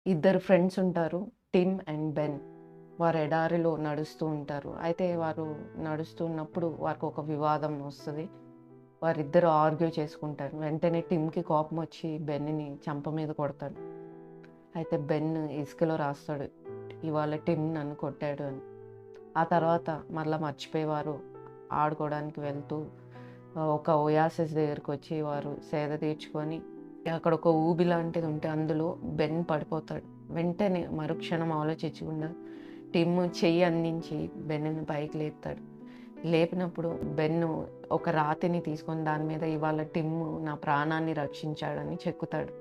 ఇద్దరు ఫ్రెండ్స్ ఉంటారు. Tim and Ben. వారు ఎడారిలో నడుస్తూ ఉంటారు. అయితే వారు నడుస్తున్నప్పుడు వారికొక వివాదం వస్తది. వారిద్దరూ ఆర్గ్యూ చేసుకుంటారు. వెంటనే టిమ్‌కి కోపమొచ్చి బెన్‌ని చెంప మీద కొడతాడు. అయితే బెన్ ఇసుకలో రాస్తాడు, ఇవాళ టిమ్ నన్ను కొట్టాడు అని. ఆ తర్వాత మరలా మర్చిపోయి వారు ఆడుకోవడానికి వెళ్తూ ఒక ఒయాసిస్ దగ్గరకొచ్చి వారు సేద తీర్చుకొని అక్కడ ఒక ఊబి లాంటిది ఉంటే అందులో బెన్ పడిపోతాడు. వెంటనే మరుక్షణం ఆలోచించకుండా టిమ్ చెయ్యి అందించి బెన్‌ని పైకి లేపుతాడు. లేపినప్పుడు బెన్ను ఒక రాతిని తీసుకొని దాని మీద ఇవాళ టిమ్ నా ప్రాణాన్ని రక్షించాడని చెక్కుతాడు.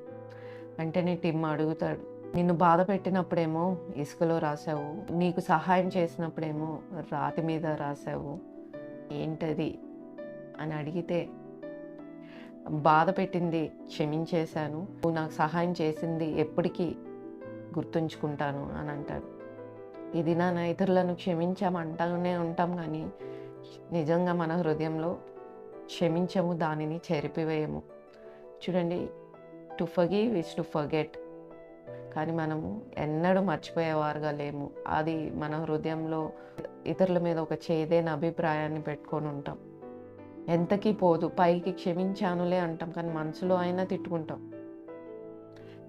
వెంటనే టిమ్ అడుగుతాడు, నిన్ను బాధ పెట్టినప్పుడేమో ఇసుకలో రాసావు, నీకు సహాయం చేసినప్పుడేమో రాతి మీద రాసావు, ఏంటది అని అడిగితే, బాధ పెట్టింది క్షమించేశాను, నువ్వు నాకు సహాయం చేసింది ఎప్పటికీ గుర్తుంచుకుంటాను అని అంటాడు. ఇది నా ఇతరులను క్షమించామంటానే ఉంటాం కానీ నిజంగా మన హృదయంలో క్షమించము, దానిని చెరిపివేయము. చూడండి, to forgive is to forget. కానీ మనము ఎన్నడూ మర్చిపోయేవారుగా లేము. అది మన హృదయంలో ఇతరుల మీద ఒక చేదైన అభిప్రాయాన్ని పెట్టుకొని ఉంటాం. ఎంతకీ పోదు. పైకి క్షమించానులే అంటాం కానీ మనసులో అయినా తిట్టుకుంటాం.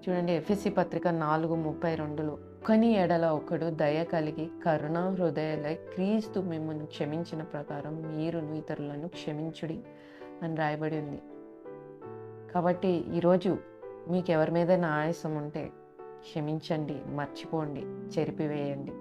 చూడండి, ఎఫెసీ పత్రిక 4:32లో, ఒకని ఎడల ఒకడు దయ కలిగి కరుణా హృదయులై క్రీస్తు మిమ్మును క్షమించిన ప్రకారం మీరును ఇతరులను క్షమించుడి అని రాయబడి ఉంది. కాబట్టి ఈరోజు మీకు ఎవరి మీదైనా ఆయాసం ఉంటే క్షమించండి, మర్చిపోండి, చెరిపివేయండి.